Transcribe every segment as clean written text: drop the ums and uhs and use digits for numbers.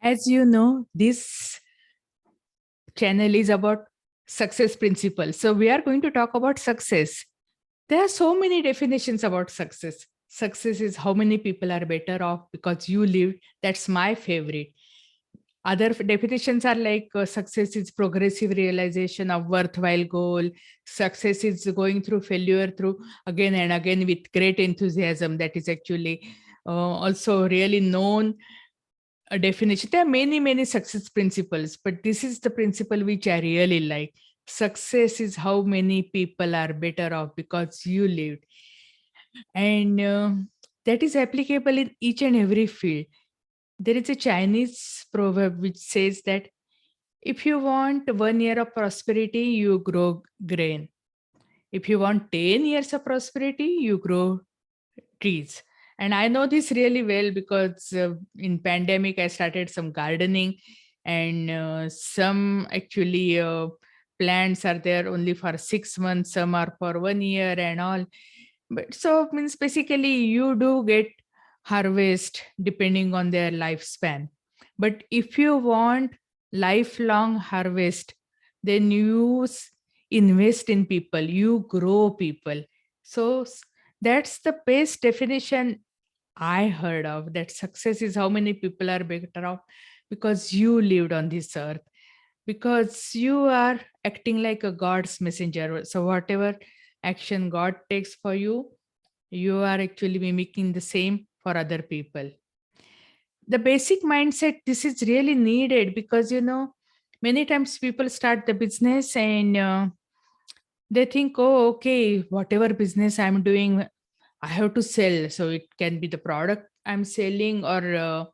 As you know, this channel is about success principles. So we are going to talk about success. There are so many definitions about success. Success is how many people are better off because you lived. That's my favorite. Other definitions are like success is progressive realization of worthwhile goal. Success is going through failure through again and again with great enthusiasm. That is actually also really known a definition. There are many, many success principles, but this is the principle which I really like. Success is how many people are better off because you lived. And that is applicable in each and every field. There is a Chinese proverb which says that if you want 1 year of prosperity, you grow grain. If you want 10 years of prosperity, you grow trees. And I know this really well because in pandemic I started some gardening, and some actually plants are there only for 6 months, some are for 1 year and all. But so means basically you do get harvest depending on their lifespan. But if you want lifelong harvest, then you invest in people, you grow people. So that's the best definition I heard of, that success is how many people are better off because you lived on this earth, because you are acting like a God's messenger. So whatever action God takes for you, you are actually mimicking the same for other people. The basic mindset, this is really needed because many times people start the business and they think, oh, okay, whatever business I'm doing, I have to sell. So it can be the product I'm selling or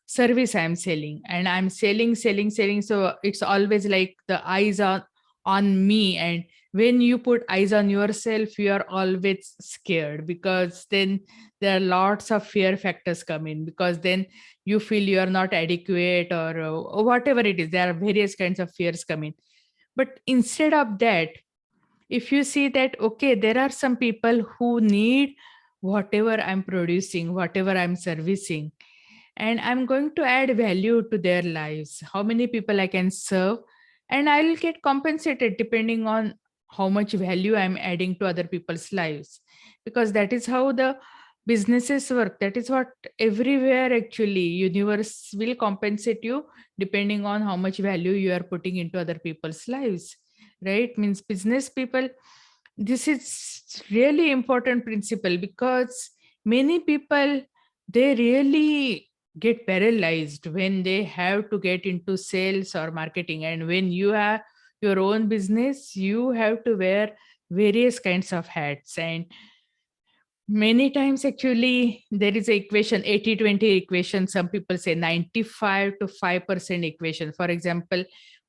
service I'm selling, and I'm selling. So it's always like the eyes are on me. And when you put eyes on yourself, you are always scared because then there are lots of fear factors come in, because then you feel you are not adequate or whatever it is. There are various kinds of fears come in. But instead of that, if you see that okay, there are some people who need whatever I'm producing, whatever I'm servicing, and I'm going to add value to their lives, how many people I can serve, and I'll get compensated depending on how much value I'm adding to other people's lives. Because that is how the businesses work. That is what everywhere actually universe will compensate you depending on how much value you are putting into other people's lives, right? Means business people, this is really important principle, because many people, they really get paralyzed when they have to get into sales or marketing. And when you have your own business, you have to wear various kinds of hats. And many times actually there is a equation, 80-20 equation. Some people say 95 to 5% equation. For example,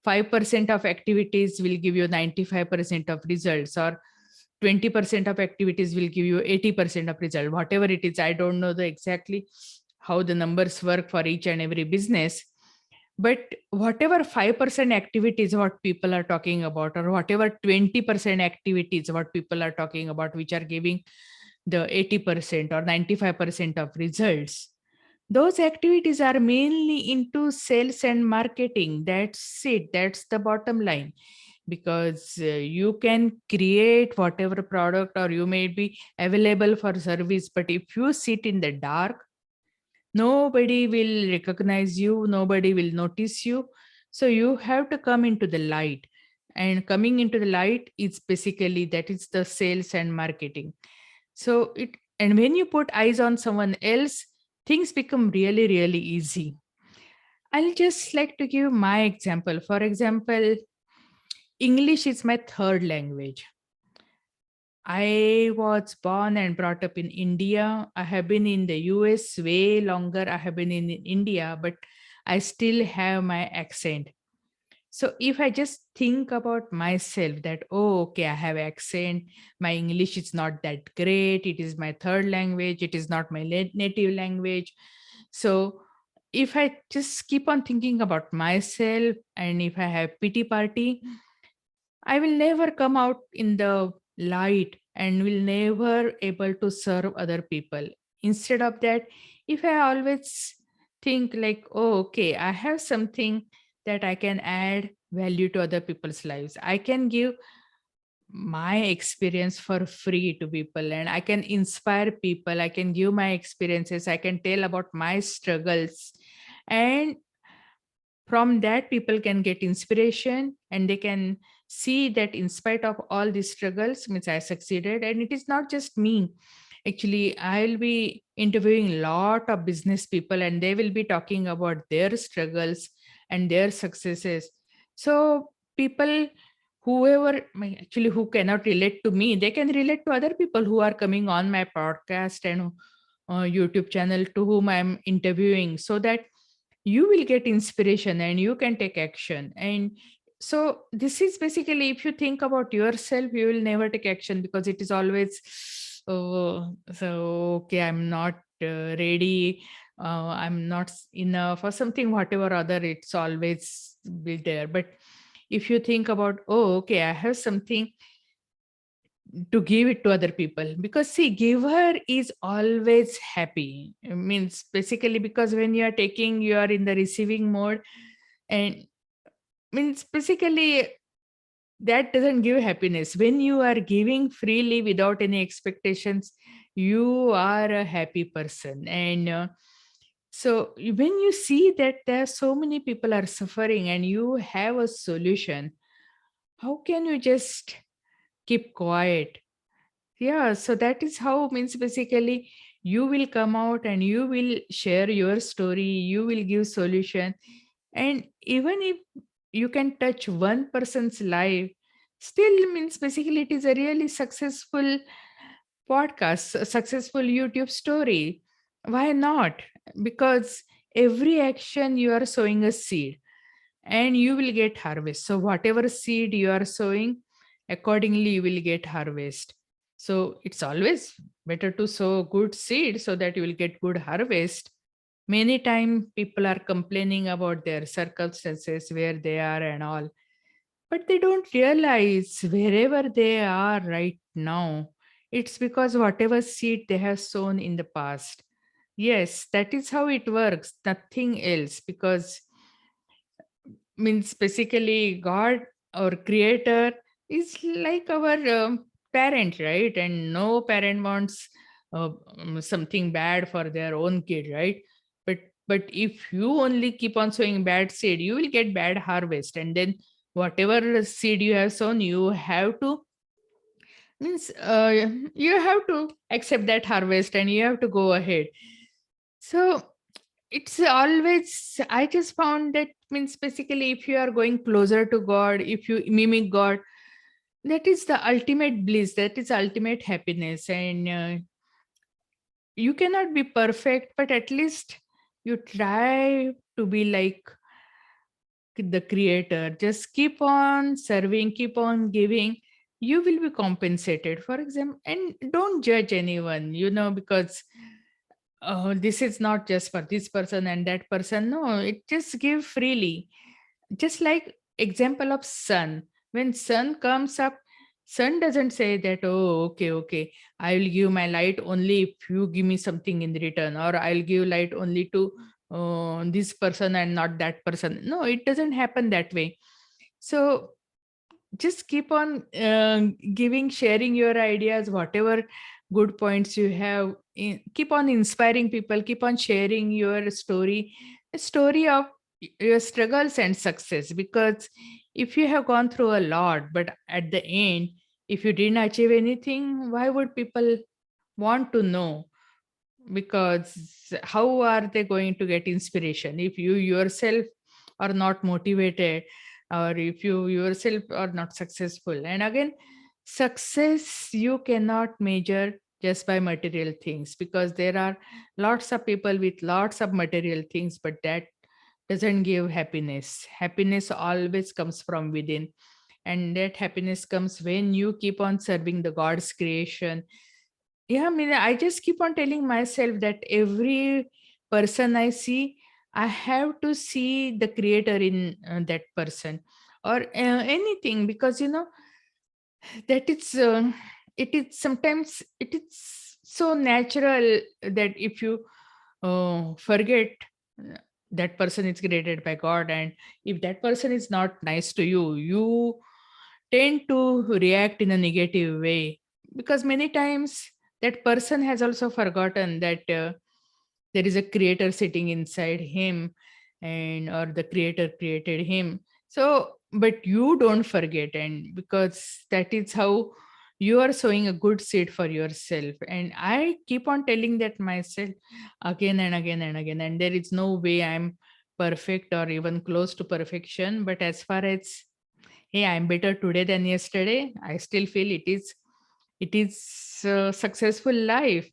5% of activities will give you 95% of results, or 20% of activities will give you 80% of result. Whatever it is, I don't know the exactly how the numbers work for each and every business. But whatever 5% activities what people are talking about, or whatever 20% activities what people are talking about, which are giving the 80% or 95% of results, those activities are mainly into sales and marketing. That's it, that's the bottom line. Because you can create whatever product, or you may be available for service, but if you sit in the dark, nobody will recognize you, nobody will notice you. So you have to come into the light, and coming into the light is basically, that is the sales and marketing. So it, and when you put eyes on someone else, things become really, really easy. I'll just like to give my example. For example, English is my third language. I was born and brought up in India. I have been in the US way longer. I have been in India, but I still have my accent. So if I just think about myself that, oh, okay, I have accent, my English is not that great, it is my third language, it is not my native language. So if I just keep on thinking about myself, and if I have pity party, I will never come out in the light and will never able to serve other people. Instead of that, if I always think like, oh, okay, I have something that I can add value to other people's lives. I can give my experience for free to people, and I can inspire people. I can give my experiences. I can tell about my struggles. And from that, people can get inspiration, and they can see that in spite of all these struggles, means I succeeded. And it is not just me. Actually, I'll be interviewing a lot of business people, and they will be talking about their struggles and their successes. So people, whoever actually who cannot relate to me, they can relate to other people who are coming on my podcast and YouTube channel to whom I'm interviewing, so that you will get inspiration and you can take action. And so this is basically, if you think about yourself, you will never take action, because it is always, oh, so okay, I'm not ready, I'm not enough, or something, whatever other, it's always be there. But if you think about, oh, okay, I have something to give it to other people, because see, giver is always happy. It means basically, because when you are taking, you are in the receiving mode. And means basically, that doesn't give happiness. When you are giving freely without any expectations, you are a happy person. And so when you see that there are so many people are suffering and you have a solution, how can you just keep quiet? Yeah, so that is how, means basically, you will come out and you will share your story, you will give solution. And even if you can touch one person's life, still means basically it is a really successful podcast, a successful YouTube story. Why not? Because every action, you are sowing a seed and you will get harvest. So whatever seed you are sowing, accordingly you will get harvest. So it's always better to sow good seed so that you will get good harvest. Many times people are complaining about their circumstances, where they are and all, but they don't realize wherever they are right now, it's because whatever seed they have sown in the past. Yes, that is how it works, nothing else. Because means basically, God or creator is like our parent, right? And no parent wants something bad for their own kid, right? But if you only keep on sowing bad seed, you will get bad harvest. And then whatever seed you have sown, you have to, means you have to accept that harvest and you have to go ahead. So it's always, I just found that, means basically, if you are going closer to God, if you mimic God, that is the ultimate bliss, that is ultimate happiness. And you cannot be perfect, but at least you try to be like the creator. Just keep on serving, keep on giving, you will be compensated. For example, and don't judge anyone, because this is not just for this person and that person. No, it just give freely. Just like example of sun. When sun comes up, sun doesn't say that, oh, okay, okay, I will give my light only if you give me something in return, or I'll give light only to this person and not that person. No, it doesn't happen that way. So just keep on giving, sharing your ideas, whatever good points you have. Keep on inspiring people, keep on sharing your story, a story of your struggles and success. Because if you have gone through a lot, but at the end, if you didn't achieve anything, why would people want to know? Because how are they going to get inspiration if you yourself are not motivated, or if you yourself are not successful? And again, success you cannot measure just by material things, because there are lots of people with lots of material things, but that doesn't give happiness. Happiness always comes from within, and that happiness comes when you keep on serving the God's creation. Yeah, I mean, I just keep on telling myself that every person I see, I have to see the creator in that person, or anything. Because that it is sometimes, it is so natural that if you forget, uh, that person is created by God, and if that person is not nice to you, you tend to react in a negative way, because many times that person has also forgotten that there is a creator sitting inside him, and or the creator created him. So but you don't forget, and because that is how you are sowing a good seed for yourself. And I keep on telling that myself again and again and again, and there is no way I'm perfect or even close to perfection, but as far as, hey, I'm better today than yesterday, I still feel it is a successful life.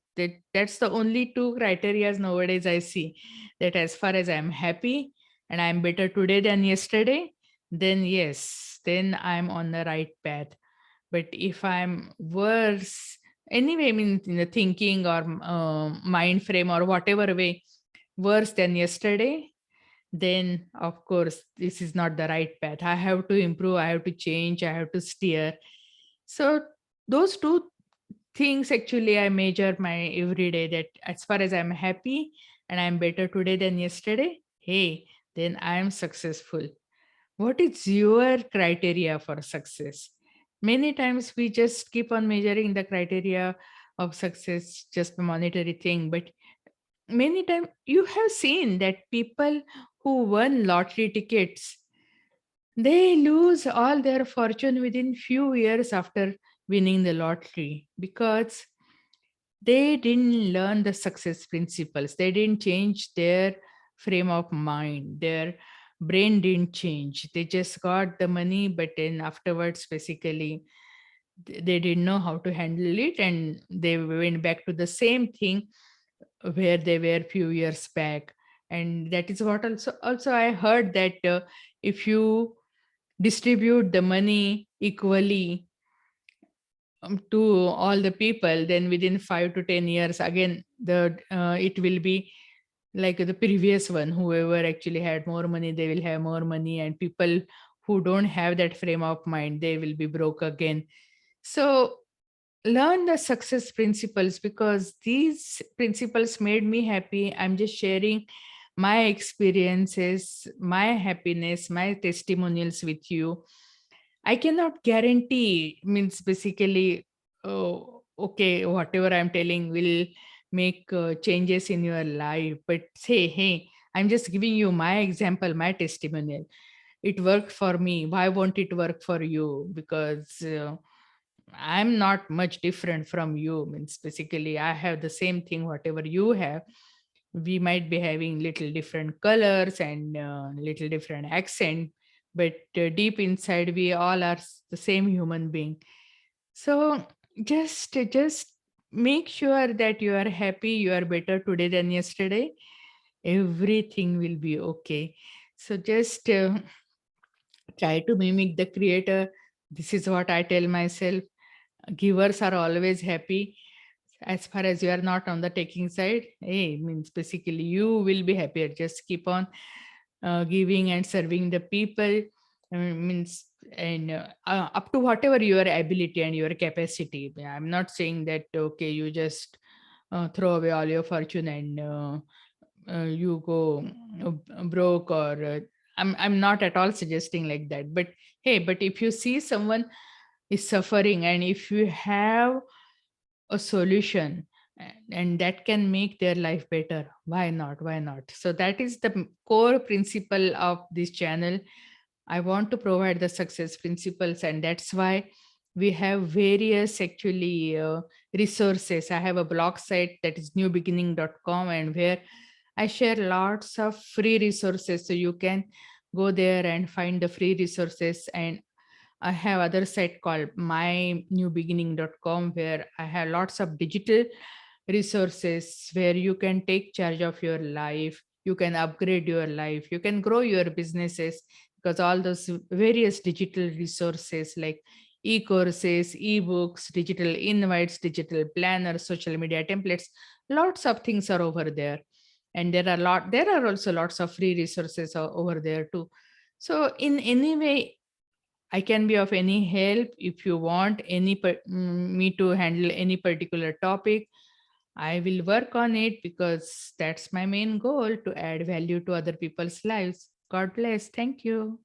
That's the only two criterias nowadays I see, that as far as I'm happy and I'm better today than yesterday, then yes, then I'm on the right path. But if I'm worse anyway, I mean in the thinking or mind frame or whatever way, worse than yesterday, then of course this is not the right path. I have to improve, I have to change, I have to steer. So those two things actually I measure my every day, that as far as I'm happy and I'm better today than yesterday, hey, then I am successful. What is your criteria for success? Many times we just keep on measuring the criteria of success, just a monetary thing, but many times you have seen that people who won lottery tickets, they lose all their fortune within few years after winning the lottery, because they didn't learn the success principles. They didn't change their frame of mind. Their brain didn't change. They just got the money, but then afterwards, basically, they didn't know how to handle it, and they went back to the same thing where they were few years back. And that is what also I heard, that if you distribute the money equally to all the people, then within 5 to 10 years again the it will be like the previous one. Whoever actually had more money, they will have more money, and people who don't have that frame of mind, they will be broke again. So learn the success principles, because these principles made me happy. I'm just sharing my experiences, my happiness, my testimonials with you. I cannot guarantee, means basically, oh, okay, whatever I'm telling will make changes in your life. But say, hey, I'm just giving you my example, my testimonial. It worked for me. Why won't it work for you? Because I'm not much different from you. Means basically, I have the same thing, whatever you have. We might be having little different colors and little different accent, but deep inside, we all are the same human being. So just make sure that you are happy, you are better today than yesterday. Everything will be okay. So just try to mimic the creator. This is what I tell myself. Givers are always happy. As far as you are not on the taking side, hey, means basically you will be happier. Just keep on giving and serving the people. Means and up to whatever your ability and your capacity. I'm not saying that okay, you just throw away all your fortune and you go broke, or I'm not at all suggesting like that. But hey, but if you see someone is suffering, and if you have a solution and that can make their life better, why not, why not? So that is the core principle of this channel. I want to provide the success principles, and that's why we have various actually resources. I have a blog site that is newbeginning.com, and where I share lots of free resources, so you can go there and find the free resources. And I have other site called mynewbeginning.com, where I have lots of digital resources where you can take charge of your life, you can upgrade your life, you can grow your businesses, because all those various digital resources like e-courses, e-books, digital invites, digital planners, social media templates, lots of things are over there. And there are also lots of free resources over there too. So in any way, I can be of any help. If you want me to handle any particular topic, I will work on it because that's my main goal, to add value to other people's lives. God bless. Thank you.